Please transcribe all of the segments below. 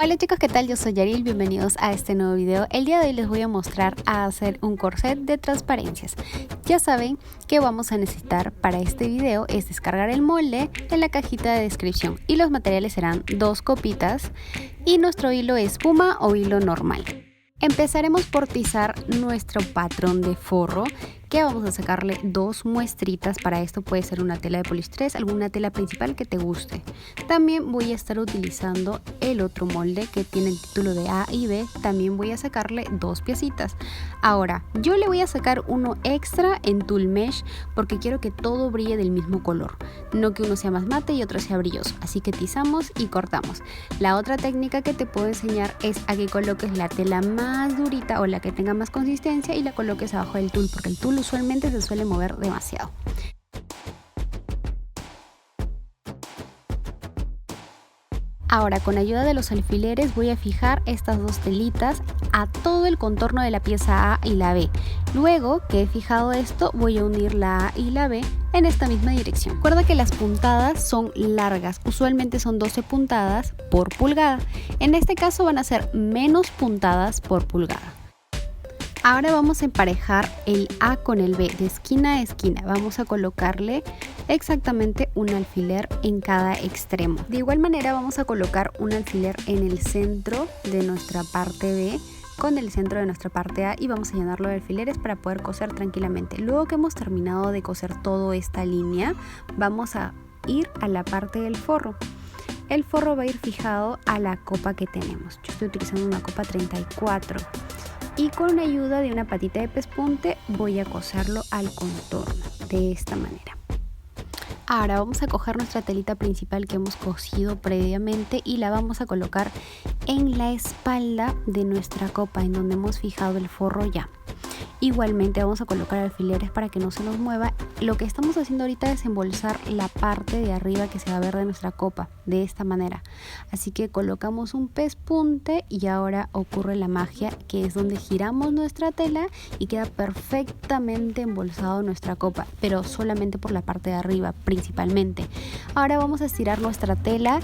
Hola chicos, ¿qué tal? Yo soy Yaril, bienvenidos a este nuevo video. El día de hoy les voy a mostrar a hacer un corset de transparencias. Ya saben que vamos a necesitar para este video es descargar el molde en la cajita de descripción y los materiales serán 2 copitas y nuestro hilo es espuma o hilo normal. Empezaremos por tizar nuestro patrón de forro, que vamos a sacarle 2 muestritas. Para esto puede ser una tela de poliestrés, alguna tela principal que te guste. También voy a estar utilizando el otro molde que tiene el título de A y B. También voy a sacarle 2 piecitas. Ahora, yo le voy a sacar uno extra en Tool Mesh porque quiero que todo brille del mismo color. No que uno sea más mate y otro sea brilloso. Así que tizamos y cortamos. La otra técnica que te puedo enseñar es a que coloques la tela más durita o la que tenga más consistencia y la coloques abajo del tul, porque el tul usualmente se suele mover demasiado. Ahora, con ayuda de los alfileres voy a fijar estas 2 telitas a todo el contorno de la pieza A y la B. Luego que he fijado esto, voy a unir la A y la B en esta misma dirección. Recuerda que las puntadas son largas, usualmente son 12 puntadas por pulgada. En este caso van a ser menos puntadas por pulgada. Ahora vamos a emparejar el A con el B de esquina a esquina. Vamos a colocarle exactamente un alfiler en cada extremo. De igual manera vamos a colocar un alfiler en el centro de nuestra parte B con el centro de nuestra parte A y vamos a llenarlo de alfileres para poder coser tranquilamente. Luego que hemos terminado de coser toda esta línea, vamos a ir a la parte del forro. El forro va a ir fijado a la copa que tenemos. Yo estoy utilizando una copa 34. Y con ayuda de una patita de pespunte voy a coserlo al contorno de esta manera. Ahora vamos a coger nuestra telita principal que hemos cosido previamente y la vamos a colocar en la espalda de nuestra copa en donde hemos fijado el forro ya. Igualmente vamos a colocar alfileres para que no se nos mueva. Lo que estamos haciendo ahorita es embolsar la parte de arriba que se va a ver de nuestra copa de esta manera. Así que colocamos un pespunte y ahora ocurre la magia, que es donde giramos nuestra tela y queda perfectamente embolsado nuestra copa, pero solamente por la parte de arriba principalmente. Ahora vamos a estirar nuestra tela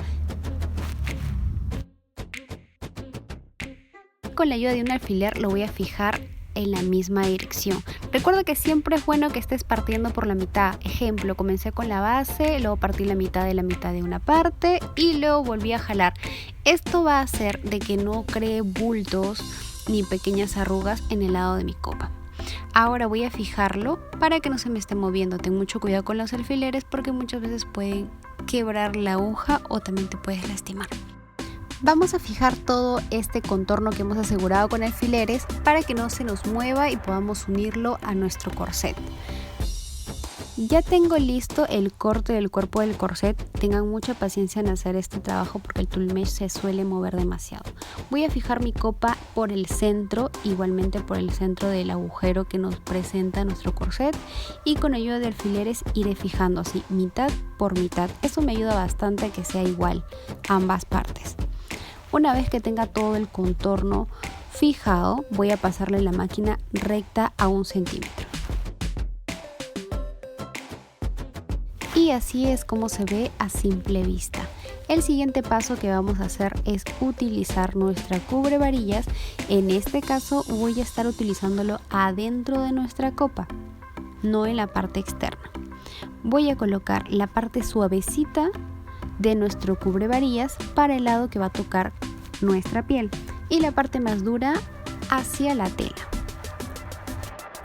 con la ayuda de un alfiler. Lo voy a fijar en la misma dirección. Recuerda que siempre es bueno que estés partiendo por la mitad. Ejemplo, comencé con la base, luego partí la mitad de una parte y luego volví a jalar. Esto va a hacer de que no cree bultos ni pequeñas arrugas en el lado de mi copa. Ahora voy a fijarlo para que no se me esté moviendo. Ten mucho cuidado con los alfileres porque muchas veces pueden quebrar la aguja o también te puedes lastimar. Vamos a fijar todo este contorno que hemos asegurado con alfileres para que no se nos mueva y podamos unirlo a nuestro corset. Ya tengo listo el corte del cuerpo del corset. Tengan mucha paciencia en hacer este trabajo porque el Tool Mesh se suele mover demasiado. Voy a fijar mi copa por el centro, igualmente por el centro del agujero que nos presenta nuestro corset, y con ayuda de alfileres iré fijando así mitad por mitad. Eso me ayuda bastante a que sea igual ambas partes. Una vez que tenga todo el contorno fijado, voy a pasarle la máquina recta a 1 centímetro. Y así es como se ve a simple vista. El siguiente paso que vamos a hacer es utilizar nuestra cubre varillas. En este caso voy a estar utilizándolo adentro de nuestra copa, no en la parte externa. Voy a colocar la parte suavecita de nuestro cubre varillas para el lado que va a tocar nuestra piel y la parte más dura hacia la tela.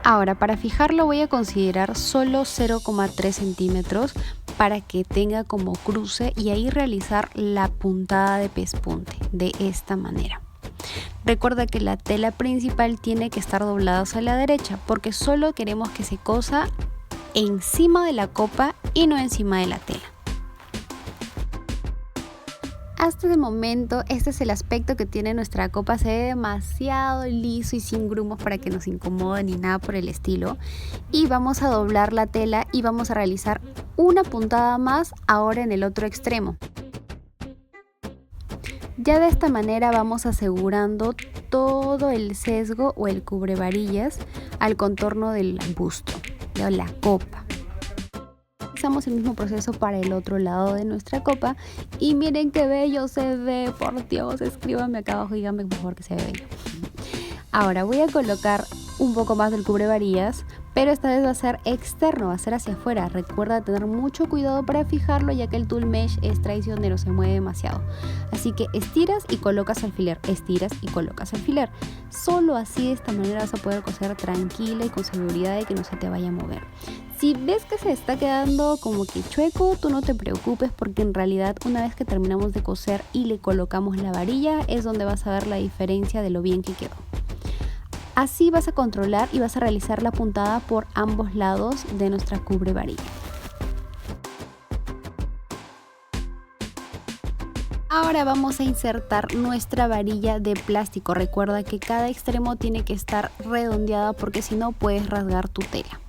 Ahora, para fijarlo voy a considerar solo 0,3 centímetros para que tenga como cruce y ahí realizar la puntada de pespunte de esta manera. Recuerda que la tela principal tiene que estar doblada hacia la derecha porque solo queremos que se cosa encima de la copa y no encima de la tela. Hasta el momento este es el aspecto que tiene nuestra copa. Se ve demasiado liso y sin grumos para que nos incomode ni nada por el estilo. Y vamos a doblar la tela y vamos a realizar una puntada más ahora en el otro extremo. Ya de esta manera vamos asegurando todo el sesgo o el cubre varillas al contorno del busto de la copa. realizamos el mismo proceso para el otro lado de nuestra copa y miren qué bello se ve, por Dios, escríbanme acá abajo y díganme por favor que se ve bello. Ahora voy a colocar un poco más del cubre varillas, pero esta vez va a ser externo, va a ser hacia afuera. Recuerda tener mucho cuidado para fijarlo, ya que el tool mesh es traicionero, se mueve demasiado. Así que estiras y colocas alfiler, estiras y colocas alfiler. Solo así, de esta manera vas a poder coser tranquila y con seguridad de que no se te vaya a mover. Si ves que se está quedando como que chueco, tú no te preocupes, porque en realidad una vez que terminamos de coser y le colocamos la varilla es donde vas a ver la diferencia de lo bien que quedó. Así vas a controlar y vas a realizar la puntada por ambos lados de nuestra cubre varilla. Ahora vamos a insertar nuestra varilla de plástico. Recuerda que cada extremo tiene que estar redondeada porque si no puedes rasgar tu tela.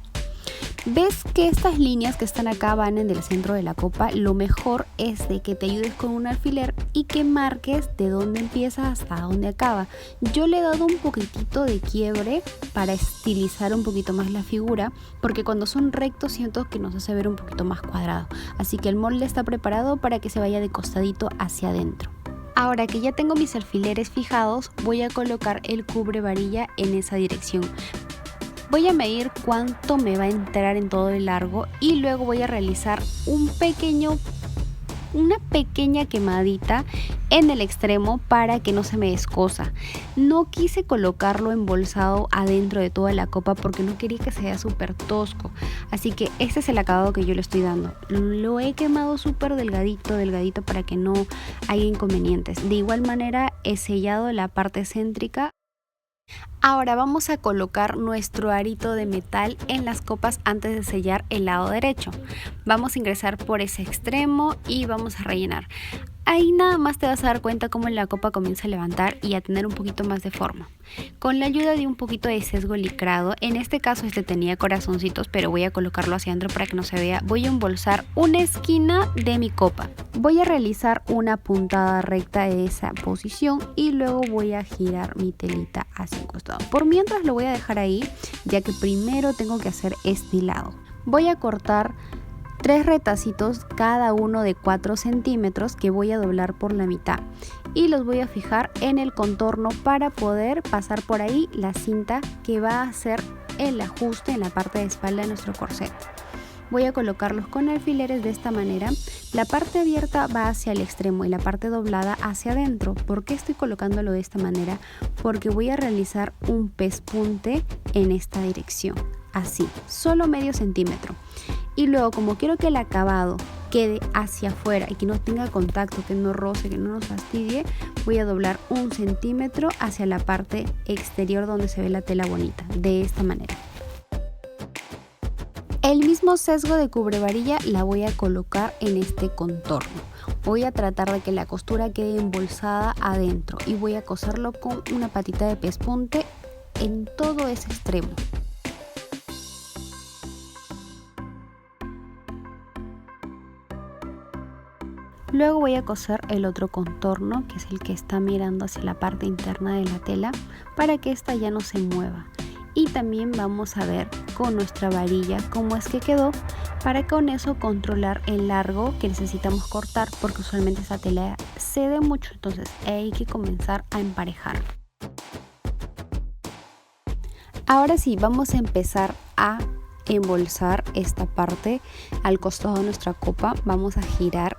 ¿Ves que estas líneas que están acá van en el centro de la copa? Lo mejor es de que te ayudes con un alfiler y que marques de dónde empieza hasta dónde acaba. Yo le he dado un poquitito de quiebre para estilizar un poquito más la figura, porque cuando son rectos siento que nos hace ver un poquito más cuadrado. Así que el molde está preparado para que se vaya de costadito hacia adentro. Ahora que ya tengo mis alfileres fijados, voy a colocar el cubre varilla en esa dirección. Voy a medir cuánto me va a entrar en todo el largo y luego voy a realizar una pequeña quemadita en el extremo para que no se me descosa. No quise colocarlo embolsado adentro de toda la copa porque no quería que sea súper tosco. Así que este es el acabado que yo le estoy dando. Lo he quemado súper delgadito para que no haya inconvenientes. De igual manera he sellado la parte céntrica. Ahora vamos a colocar nuestro arito de metal en las copas antes de sellar el lado derecho. Vamos a ingresar por ese extremo y vamos a rellenar. Ahí nada más te vas a dar cuenta cómo la copa comienza a levantar y a tener un poquito más de forma. Con la ayuda de un poquito de sesgo licrado, en este caso este tenía corazoncitos, pero voy a colocarlo hacia adentro para que no se vea. Voy a embolsar una esquina de mi copa. Voy a realizar una puntada recta de esa posición y luego voy a girar mi telita hacia un costado. Por mientras lo voy a dejar ahí, ya que primero tengo que hacer este lado. Voy a cortar 3 retacitos, cada uno de 4 centímetros, que voy a doblar por la mitad y los voy a fijar en el contorno para poder pasar por ahí la cinta que va a hacer el ajuste en la parte de espalda de nuestro corset. Voy a colocarlos con alfileres de esta manera. La parte abierta va hacia el extremo y la parte doblada hacia adentro. ¿Por qué estoy colocándolo de esta manera? Porque voy a realizar un pespunte en esta dirección, así, solo medio centímetro. Y luego, como quiero que el acabado quede hacia afuera y que no tenga contacto, que no roce, que no nos fastidie, voy a doblar 1 centímetro hacia la parte exterior donde se ve la tela bonita, de esta manera. El mismo sesgo de cubre varilla la voy a colocar en este contorno. Voy a tratar de que la costura quede embolsada adentro y voy a coserlo con una patita de pespunte en todo ese extremo. Luego voy a coser el otro contorno, que es el que está mirando hacia la parte interna de la tela, para que esta ya no se mueva. Y también vamos a ver con nuestra varilla cómo es que quedó, para con eso controlar el largo que necesitamos cortar, porque usualmente esta tela cede mucho, entonces hay que comenzar a emparejar. Ahora sí, vamos a empezar a embolsar esta parte al costado de nuestra copa. Vamos a girar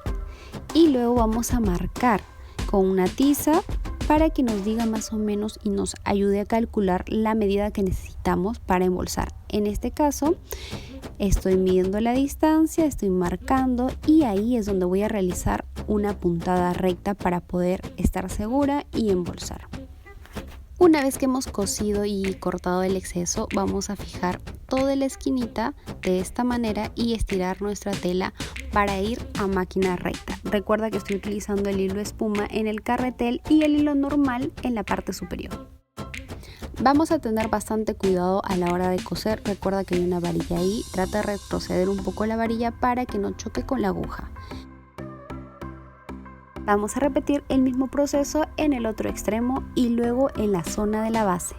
y luego vamos a marcar con una tiza para que nos diga más o menos y nos ayude a calcular la medida que necesitamos para embolsar. En este caso estoy midiendo la distancia, estoy marcando y ahí es donde voy a realizar una puntada recta para poder estar segura y embolsar. Una vez que hemos cosido y cortado el exceso, vamos a fijar toda la esquinita de esta manera y estirar nuestra tela para ir a máquina recta. Recuerda que estoy utilizando el hilo espuma en el carretel y el hilo normal en la parte superior. Vamos a tener bastante cuidado a la hora de coser. Recuerda que hay una varilla ahí, trata de retroceder un poco la varilla para que no choque con la aguja. Vamos a repetir el mismo proceso en el otro extremo y luego en la zona de la base.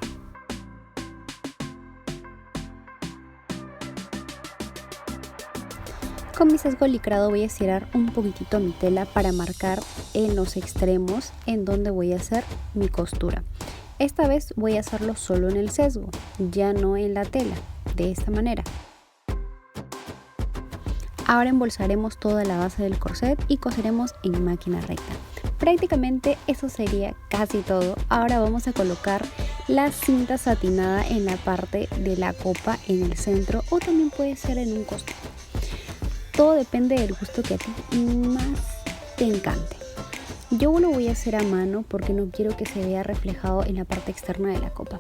Con mi sesgo licrado voy a estirar un poquitito mi tela para marcar en los extremos en donde voy a hacer mi costura. Esta vez voy a hacerlo solo en el sesgo, ya no en la tela, de esta manera. Ahora embolsaremos toda la base del corset y coseremos en máquina recta. Prácticamente eso sería casi todo. Ahora vamos a colocar la cinta satinada en la parte de la copa en el centro, o también puede ser en un costado. Todo depende del gusto que a ti más te encante. Yo lo voy a hacer a mano porque no quiero que se vea reflejado en la parte externa de la copa.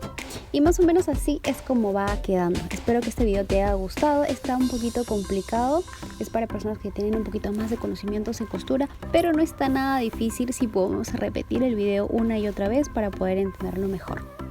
Y más o menos así es como va quedando. Espero que este video te haya gustado. Está un poquito complicado. Es para personas que tienen un poquito más de conocimientos en costura, pero no está nada difícil si podemos repetir el video una y otra vez para poder entenderlo mejor.